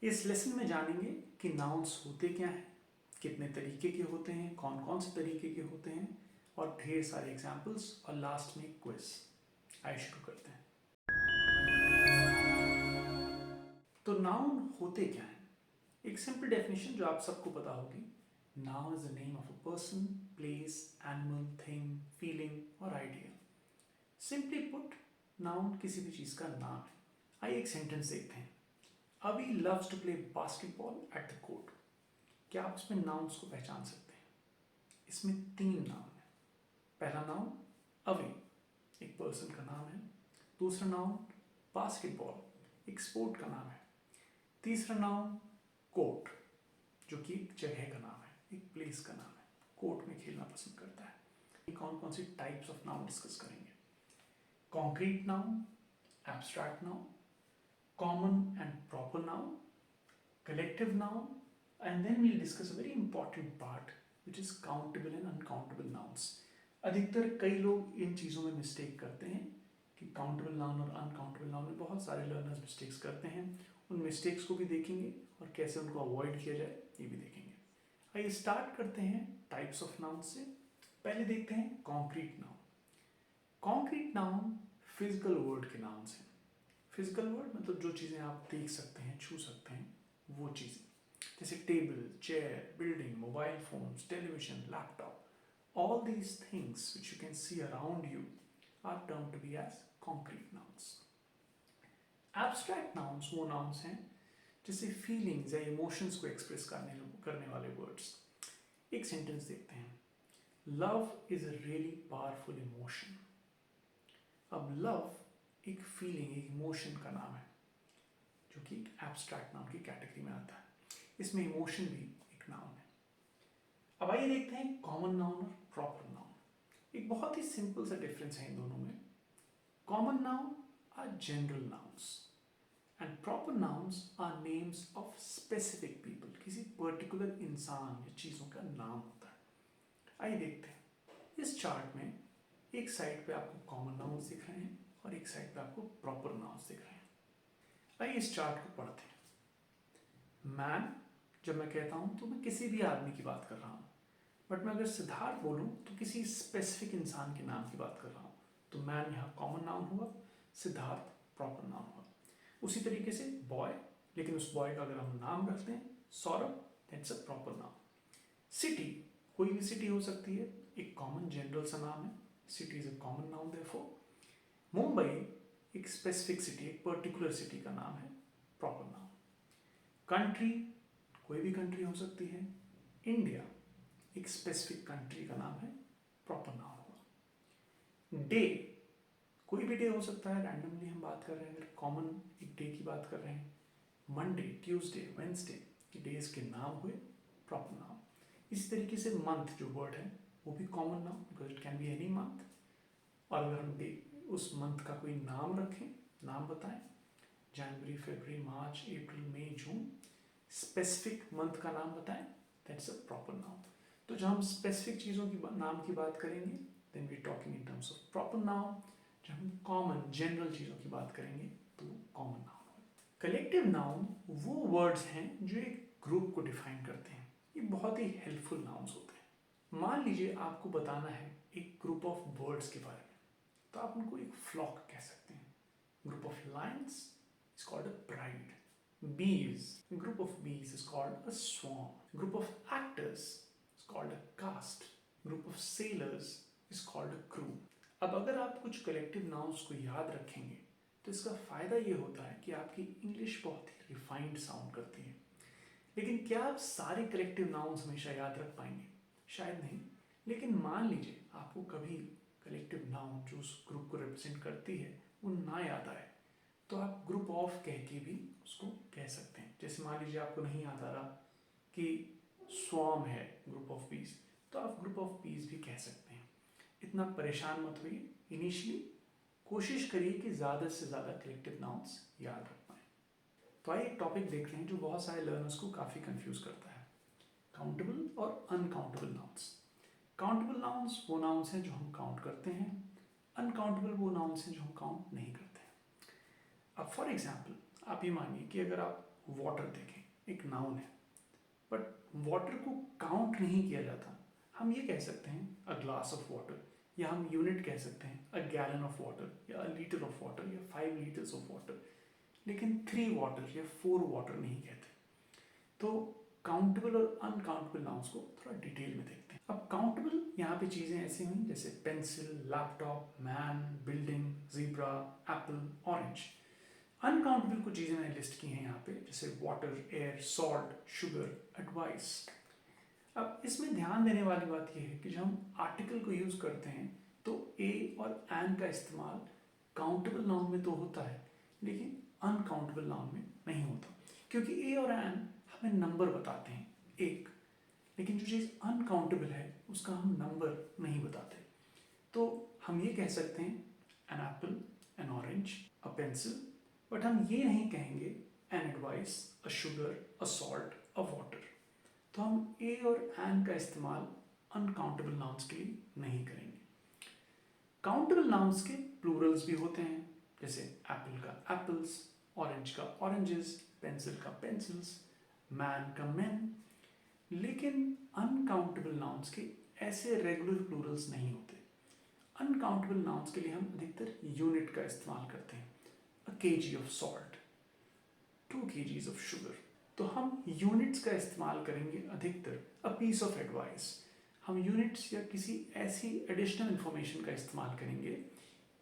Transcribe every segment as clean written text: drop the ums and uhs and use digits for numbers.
इस लेसन में जानेंगे कि नाउन्स होते क्या हैं, कितने तरीके के होते हैं, कौन कौन से तरीके के होते हैं और ढेर सारे एग्जाम्पल्स और लास्ट में क्विज। आइए शुरू करते हैं। तो नाउन होते क्या हैं? एक सिंपल डेफिनेशन जो आप सबको पता होगी। Noun is the name of a person, place, animal, thing, feeling और आइडिया। सिंपली पुट, नाउन किसी भी चीज का नाम है। आइए एक सेंटेंस देखते हैं। Abhi loves to play basketball at the court. क्या आप इसमें नाउन्स को पहचान सकते हैं? इसमें 3 नाउन है। पहला नाउन अवे, एक पर्सन का नाम है। दूसरा नाउन बास्केटबॉल, एक स्पोर्ट का नाम है। तीसरा नाउन कोर्ट, जो कि एक जगह का नाम है, एक प्लेस का नाम है। कोर्ट में खेलना पसंद करता है। ये कौन कौन सी टाइप्स ऑफ नाउन डिस्कस करेंगे। Concrete noun, abstract noun, common and proper noun, collective noun, and then we'll discuss a very important part which is countable and uncountable nouns. अधिकतर कई लोग इन चीज़ों में मिस्टेक करते हैं कि काउंटेबल नाउन और अनकाउंटेबल नाउन में बहुत सारे लर्नर्स मिस्टेक्स करते हैं। उन मिस्टेक्स को भी देखेंगे और कैसे उनको अवॉइड किया जाए ये भी देखेंगे। आइए स्टार्ट करते हैं टाइप्स ऑफ नाउन से। पहले देखते हैं concrete noun. Concrete noun physical word के नाउन्स हैं। फिजिकल वर्ड मतलब जो चीज़ें आप देख सकते हैं, छू सकते हैं, वो चीज़ें जैसे table, chair, building, mobile phones, television, laptop, all these things which you can see around you are termed to be as concrete nouns. Abstract nouns वो nouns हैं जैसे feelings या emotions को express करने वाले words। एक sentence देखते हैं। Love is a really powerful emotion। अब love एक feeling, एक emotion का नाम है जो कि एब्स्ट्रैक्ट नाउन की कैटेगरी में आता है। इसमें इमोशन भी एक नाउन है। अब आइए देखते हैं कॉमन नाउन और प्रॉपर नाउन। एक बहुत ही सिंपल सा डिफरेंस है इन दोनों में। Common noun are general nouns and proper nouns are names of specific people. किसी पर्टिकुलर इंसान या चीज़ों का नाम होता है। आइए देखते हैं। इस चार्ट में एक साइड पे आपको कॉमन नाउन्स दिख रहे हैं और एक साइड पे आपको प्रॉपर नाउन्स दिख रहे हैं। आइए इस चार्ट को पढ़ते हैं। मैन, जब मैं कहता हूं तो मैं किसी भी आदमी की बात कर रहा हूं, बट मैं अगर सिद्धार्थ बोलूं तो किसी स्पेसिफिक इंसान के नाम की बात कर रहा हूं। तो मैन यहाँ कॉमन नाउन हुआ, सिद्धार्थ प्रॉपर नाउन हुआ। उसी तरीके से बॉय, लेकिन उस बॉय का अगर हम नाम रखते हैं Saurabh, that's a proper noun. City, कोई भी सिटी हो सकती है, एक कॉमन जनरल सा नाम है। City is a common noun therefore. Mumbai एक स्पेसिफिक सिटी, एक पर्टिकुलर सिटी का नाम है, प्रॉपर नाउन। कंट्री, कोई भी कंट्री हो सकती है। इंडिया एक स्पेसिफिक कंट्री का नाम है, प्रॉपर नाउन हुआ। डे, कोई भी डे हो सकता है, रैंडमली हम बात कर रहे हैं, अगर कॉमन एक डे की बात कर रहे हैं। मंडे, ट्यूसडे, वेंसडे, ये डेज के नाम हुए, प्रॉपर नाउन। इसी तरीके से मंथ जो वर्ड है वो भी common noun, because it can be any month. और अगर हम डे उस मंथ का कोई नाम रखें, नाम बताएं, जनवरी, फरवरी, मार्च, अप्रैल, मई, जून, स्पेसिफिक मंथ का नाम बताएं, दैट्स अ प्रॉपर नाउन। तो जब हम स्पेसिफिक चीज़ों की नाम की बात करेंगे then we talking in terms of proper noun. जब हम कॉमन जनरल चीज़ों की बात करेंगे तो कॉमन नाउन होगा। कलेक्टिव नाउन वो वर्ड्स हैं जो एक ग्रुप को डिफाइन करते हैं। ये बहुत ही हेल्पफुल नाउन्स होते हैं। मान लीजिए आपको बताना है एक ग्रुप ऑफ बर्ड्स के बारे में, तो आप उनको एक फ्लॉक कह सकते हैं। Group of Lions is called a pride. Bees, a group of bees is called a swarm. Group of actors is called a cast. Group of sailors is called a crew. अब अगर आप कुछ collective nouns को याद रखेंगे तो इसका फायदा ये होता है कि आपकी इंग्लिश बहुत ही रिफाइंड साउंड करती है। लेकिन क्या आप सारे कलेक्टिव नाउन्स हमेशा याद रख पाएंगे? शायद नहीं। लेकिन मान लीजिए आपको कभी कलेक्टिव नाउन जो उस ग्रुप को रिप्रेजेंट करती है वो ना याद आए, तो आप ग्रुप ऑफ कह के भी उसको कह सकते हैं। जैसे मान लीजिए आपको नहीं याद आ रहा कि स्वॉर्म है ग्रुप ऑफ बीज, तो आप ग्रुप ऑफ बीज भी कह सकते हैं। इतना परेशान मत होइए। इनिशियली कोशिश करिए कि ज़्यादा से ज़्यादा कलेक्टिव नाउन्स याद रख पाएँ। तो आइए एक टॉपिक देखते हैं जो बहुत सारे लर्नर्स को काफ़ी कंफ्यूज करता है, काउंटेबल और अनकाउंटेबल नाउन्स। काउंटेबल नाउन्स वो नाउन्स हैं जो हम काउंट करते हैं, अनकाउंटेबल वो नाउन्स हैं जो हम काउंट नहीं करते हैं। अब फॉर एग्जाम्पल आप ये मानिए कि अगर आप वाटर देखें, एक नाउन है, बट वाटर को काउंट नहीं किया जाता। हम ये कह सकते हैं अ ग्लास ऑफ वाटर, या हम यूनिट कह सकते हैं अ गैलन ऑफ वाटर, या अ लीटर ऑफ वाटर, या 5 लीटर्स ऑफ वाटर, लेकिन 3 वाटर या 4 वाटर नहीं कहते। तो काउंटेबल और अनकाउंटेबल नाउन्स को थोड़ा डिटेल में देखते हैं। अब काउंटेबल यहाँ पे चीज़ें ऐसी हुई जैसे pencil, laptop, man, building, zebra, Apple, orange. Uncountable कुछ चीज़ें मैंने लिस्ट की हैं यहाँ पे, जैसे water, air, salt, sugar, advice. अब इसमें ध्यान देने वाली बात यह है कि जब हम आर्टिकल को यूज़ करते हैं तो ए और एन का इस्तेमाल काउंटेबल नाउन में तो होता है, लेकिन अनकाउंटेबल नाउन में नहीं होता, क्योंकि ए और एन हमें नंबर बताते हैं एक, लेकिन जो चीज़ अनकाउंटेबल है उसका हम नंबर नहीं बताते। तो हम ये कह सकते हैं an apple, an orange, a pencil, but हम ये नहीं कहेंगे an advice, a sugar, a salt, a water. तो हम ए और एन का इस्तेमाल अनकाउंटेबल नाउन्स के लिए नहीं करेंगे। काउंटेबल नाउन्स के प्लूरल्स भी होते हैं, जैसे एप्पल का एप्पल्स, ऑरेंज का ऑरेंजेस, पेंसिल का पेंसिल्स, मैन का मैन। लेकिन अनकाउंटेबल नाउन्स के ऐसे रेगुलर प्लूरल्स नहीं होते। अनकाउंटेबल नाउन्स के लिए हम अधिकतर यूनिट का इस्तेमाल करते हैं, a KG of salt, 2 kgs of sugar. तो हम यूनिट्स का इस्तेमाल करेंगे अधिकतर, अ पीस ऑफ एडवाइस। हम यूनिट्स या किसी ऐसी एडिशनल इंफॉर्मेशन का इस्तेमाल करेंगे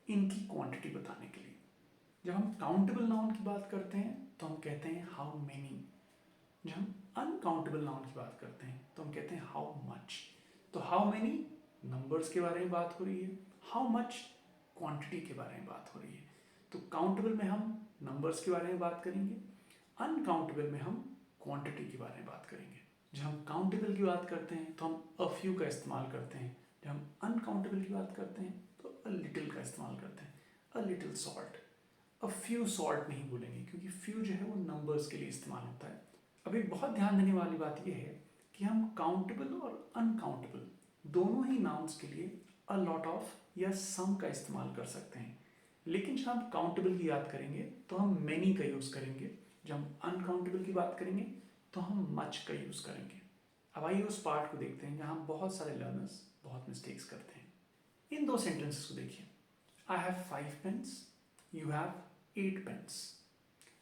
इनकी क्वांटिटी बताने के लिए। जब हम काउंटेबल नाउन की बात करते हैं तो हम कहते हैं हाउ मेनी। जब हम अनकाउंटेबल नाउन की बात करते हैं तो हम कहते हैं हाउ मच। तो हाउ मेनी नंबर्स के बारे में बात हो रही है, हाउ मच क्वांटिटी के बारे में बात हो रही है। तो काउंटेबल में हम नंबर्स के बारे में बात करेंगे, अनकाउंटेबल में हम क्वांटिटी के बारे में बात करेंगे। जब हम काउंटेबल की बात करते हैं तो हम अ फ्यू का इस्तेमाल करते हैं, जब हम अनकाउंटेबल की बात करते हैं तो अ लिटिल का इस्तेमाल करते हैं, a little salt. A few salt नहीं बोलेंगे, क्योंकि फ्यू जो है वो नंबर्स के लिए इस्तेमाल होता है। अभी बहुत ध्यान देने वाली बात यह है कि हम काउंटेबल और अनकाउंटेबल दोनों ही नाउन्स के लिए अ लॉट ऑफ या सम का इस्तेमाल कर सकते हैं, लेकिन जब हम काउंटेबल की बात करेंगे तो हम मैनी का यूज़ करेंगे, जब हम अनकाउंटेबल की बात करेंगे तो हम मच का यूज़ करेंगे। अब आइए उस पार्ट को देखते हैं जहाँ बहुत सारे लर्नर्स बहुत मिस्टेक्स करते हैं। इन 2 सेंटेंसेस को देखिए, I have 5 pens, you have 8 pens.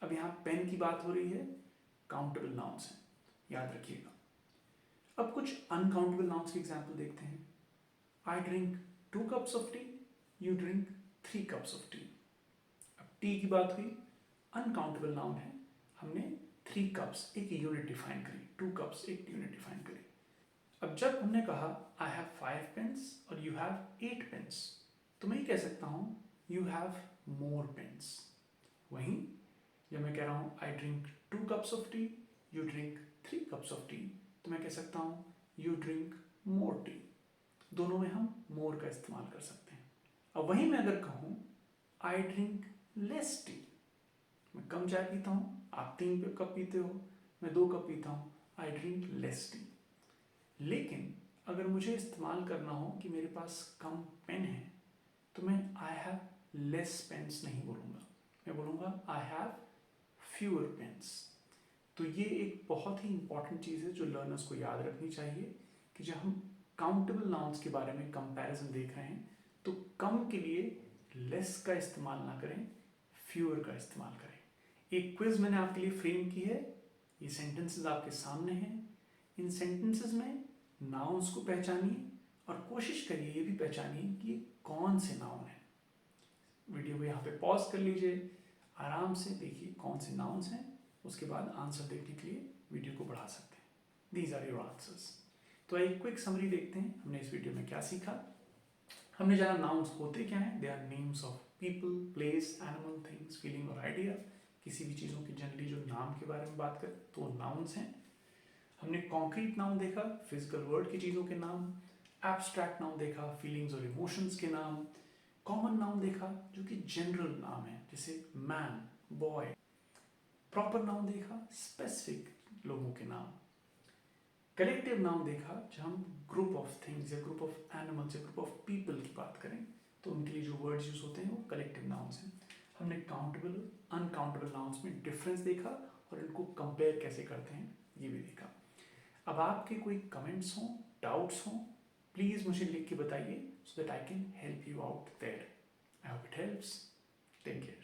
अब यहाँ पेन की बात हो रही है, काउंटेबल नाउन्स हैं, याद रखिएगा। अब कुछ अनकाउंटेबल नाउन्स की एग्जाम्पल देखते हैं। I drink 2 cups of T, you drink 3 cups of T. अब टी की बात हुई, अनकाउंटेबल नाउन है, हमने 3 कप्स एक यूनिट डिफाइन करी, 2 कप्स एक यूनिट डिफाइन करी। अब जब हमने कहा आई हैव 5 पेन्स और यू हैव 8 पेन्स, तो मैं ये कह सकता हूँ यू हैव मोर पेन्स। वहीं जब मैं कह रहा हूँ I drink 2 cups of T, you drink 3 cups of T, तो मैं कह सकता हूँ यू ड्रिंक मोर टी। दोनों में हम मोर का इस्तेमाल कर सकते हैं। अब वहीं मैं अगर कहूँ आई ड्रिंक लेस टी, मैं कम चाय पीता हूँ, आप 3 कप पीते हो, मैं 2 कप पीता हूँ, आई ड्रिंक लेस टी। लेकिन अगर मुझे इस्तेमाल करना हो कि मेरे पास कम पेन है, तो मैं आई हैव लेस पेन्स नहीं बोलूँगा, मैं बोलूँगा आई हैव फ्यूअर पेन्स। तो ये एक बहुत ही इंपॉर्टेंट चीज़ है जो लर्नर्स को याद रखनी चाहिए कि जब हम काउंटेबल नाउन्स के बारे में कंपैरिजन देख रहे हैं तो कम के लिए लेस का इस्तेमाल ना करें, फ्यूअर का इस्तेमाल करें। एक क्विज मैंने आपके लिए फ्रेम की है, ये सेंटेंसेस आपके सामने हैं। इन सेंटेंसेस में नाउन्स को पहचानिए और कोशिश करिए ये भी पहचानिए कि ये कौन से नाउन है। वीडियो को यहाँ पे पॉज कर लीजिए, आराम से देखिए कौन से नाउन्स हैं, उसके बाद आंसर देखने के लिए वीडियो को बढ़ा सकते हैं। These are your answers. तो एक क्विक समरी देखते हैं हमने इस वीडियो में क्या सीखा। हमने जाना नाउन्स होते क्या हैं, they are names of people, place, animal, things, feeling और आइडिया। किसी भी चीज़ों की जनरली जो नाम के बारे में बात करें तो नाउन्स हैं। हमने कॉन्क्रीट नाउन देखा, फिजिकल वर्ड की चीज़ों के नाम। एब्स्ट्रैक्ट नाउन देखा, फीलिंग्स और इमोशंस के नाम। कॉमन नाउन देखा जो कि जनरल नाम है, जैसे मैन, बॉय। प्रॉपर नाउन देखा, स्पेसिफिक लोगों के नाम। कलेक्टिव नाउन देखा, जब हम ग्रुप ऑफ थिंग्स या ग्रुप ऑफ एनिमल्स या ग्रुप ऑफ पीपल की बात करें तो उनके लिए जो वर्ड्स यूज होते हैं वो कलेक्टिव नाउन्स हैं। हमने काउंटेबल अनकाउंटेबल नाउन्स में डिफरेंस देखा और इनको कंपेयर कैसे करते हैं ये भी देखा। अब आपके कोई कमेंट्स हों, डाउट्स हों, प्लीज़ मुझे लिख के बताइए, so that I can help you out there. I hope it helps. Take care.